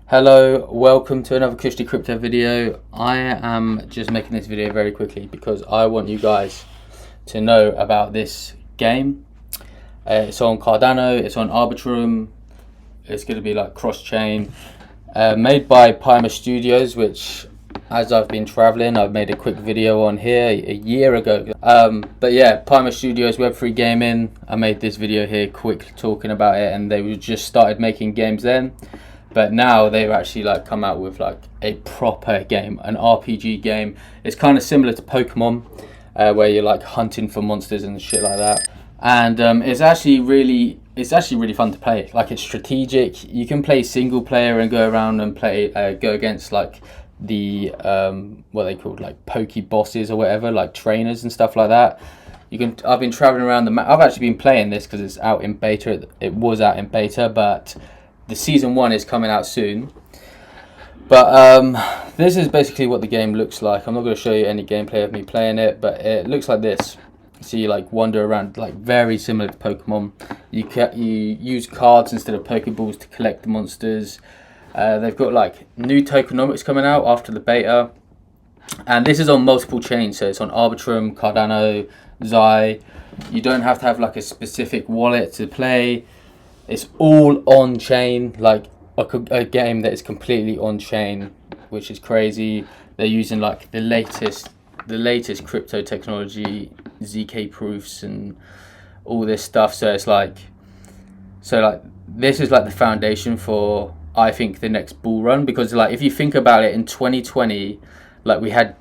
Hello, welcome to another Christy Crypto video. I am just making this video very quickly because I want you guys to know about this game. It's on Cardano, it's on Arbitrum, it's going to be like cross-chain. Made by Pimer Studios, which as I've been traveling, I've made a quick video on here a year ago. But yeah, Pimer Studios, Web3 Gaming, I made this video here quick talking about it, and they just started making games then. But now they've actually like come out with like a proper game, an RPG game. It's kind of similar to Pokemon, where you're like hunting for monsters and shit like that. And it's actually really fun to play. Like, it's strategic. You can play single player and go around and play go against like the what they called like Poke bosses or whatever, like trainers and stuff like that. You can. I've been traveling around the map. I've actually been playing this because it's out in beta. It was out in beta, but the season 1 is coming out soon. But this is basically what the game looks like. I'm not going to show you any gameplay of me playing it, but it looks like this. So you like wander around, like very similar to Pokemon. You use cards instead of Pokeballs to collect the monsters. They've got like new tokenomics coming out after the beta, and this is on multiple chains. So it's on Arbitrum, Cardano, Zai. You don't have to have like a specific wallet to play. It's all on chain, like a game that is completely on chain, which is crazy. They're using like the latest crypto technology, ZK proofs and all this stuff. So it's like, this is like the foundation for, I think, the next bull run. Because like if you think about it, in 2020, like we had,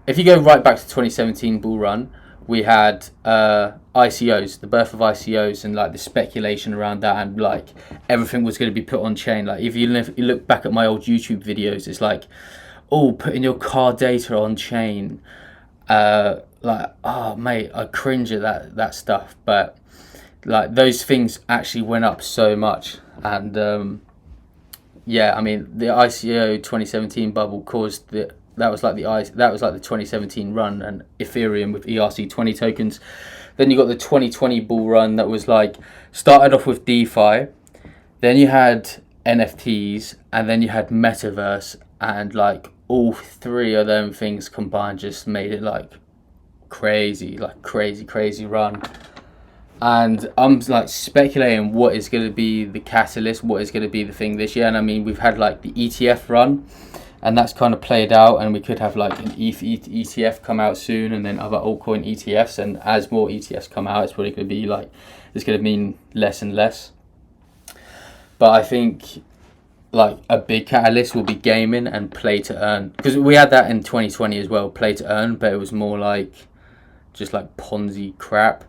if you go right back to 2017 bull run, we had ICOs, the birth of ICOs, and like the speculation around that, and like everything was going to be put on chain. Like if you look back at my old YouTube videos, it's like, oh, putting your card data on chain. Like, oh mate, I cringe at that stuff. But like those things actually went up so much, and yeah, I mean the ICO 2017 bubble caused the. That was like the 2017 run, and Ethereum with ERC20 tokens. Then you got the 2020 bull run that was like, started off with DeFi, then you had NFTs, and then you had Metaverse, and like all three of them things combined just made it like crazy run. And I'm like speculating what is going to be the catalyst, what is going to be the thing this year. And I mean, we've had like the ETF run, and that's kind of played out, and we could have like an ETH ETF come out soon, and then other altcoin ETFs. And as more ETFs come out, it's probably going to be like, it's going to mean less and less. But I think like a big catalyst will be gaming and play to earn, because we had that in 2020 as well, play to earn, but it was more like just like Ponzi crap.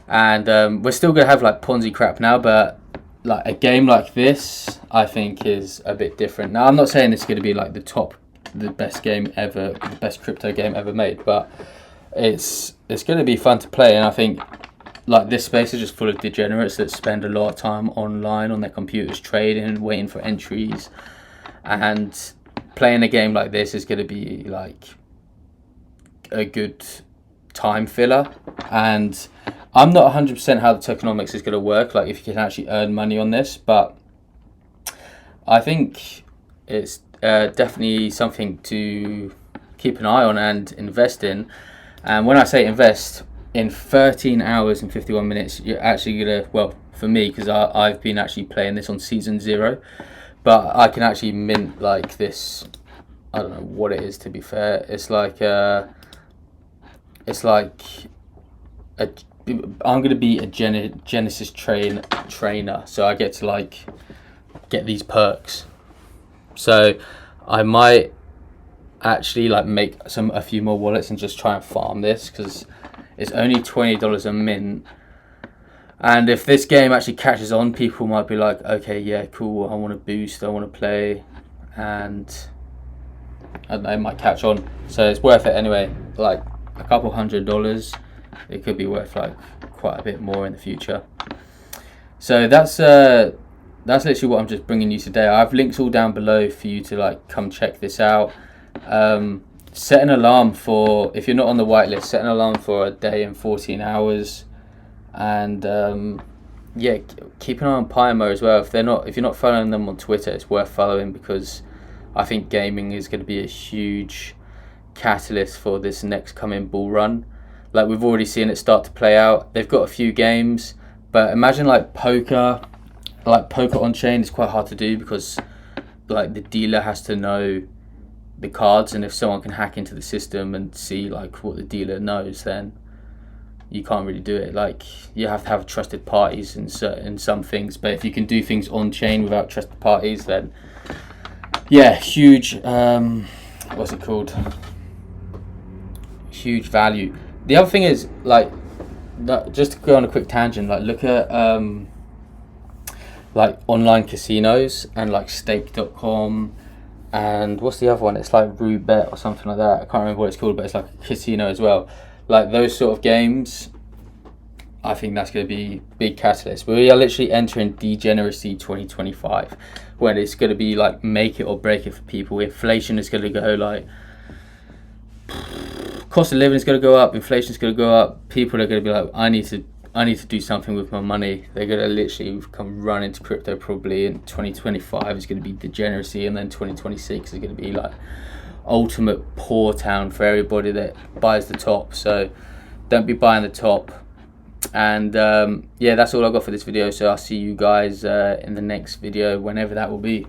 And we're still going to have like Ponzi crap now, but like a game like this, I think, is a bit different. Now, I'm not saying it's going to be like the best game ever, the best crypto game ever made, but it's going to be fun to play. And I think like this space is just full of degenerates that spend a lot of time online on their computers trading, waiting for entries. And playing a game like this is going to be like a good time filler. And I'm not 100% how the tokenomics is going to work, like if you can actually earn money on this, but I think it's definitely something to keep an eye on and invest in. And when I say invest, in 13 hours and 51 minutes, you're actually going to, well, for me, because I've been actually playing this on season 0, but I can actually mint like this, I don't know what it is, to be fair. It's like I'm going to be a Genesis trainer, so I get to like get these perks. So I might actually like make a few more wallets and just try and farm this, because it's only $20 a mint. And if this game actually catches on, people might be like, okay, yeah, cool, I want to boost, I want to play, and they might catch on. So it's worth it anyway. Like a couple $100. It could be worth like quite a bit more in the future. So that's literally what I'm just bringing you today. I have links all down below for you to like come check this out. Set an alarm for, if you're not on the whitelist, set an alarm for a day and 14 hours, and yeah, keep an eye on Pimer as well. If you're not following them on Twitter, it's worth following, because I think gaming is going to be a huge catalyst for this next coming bull run. Like, we've already seen it start to play out. They've got a few games, but imagine like poker on chain is quite hard to do, because like the dealer has to know the cards, and if someone can hack into the system and see like what the dealer knows, then you can't really do it. Like, you have to have trusted parties in some things, but if you can do things on chain without trusted parties, then yeah, huge what's it called, huge value. The other thing is, like, just to go on a quick tangent, like, look at like online casinos and like stake.com, and what's the other one, it's like Roulette or something like that, I can't remember what it's called, but it's like a casino as well. Like, those sort of games, I think that's going to be big catalyst. We are literally entering degeneracy 2025, when it's going to be like make it or break it for people. Inflation is going to go like, cost of living is going to go up, inflation is going to go up. People are going to be like, I need to do something with my money. They're going to literally come run into crypto. Probably in 2025 is going to be degeneracy, and then 2026 is going to be like ultimate poor town for everybody that buys the top. So don't be buying the top. And yeah, that's all I got for this video. So I'll see you guys in the next video, whenever that will be.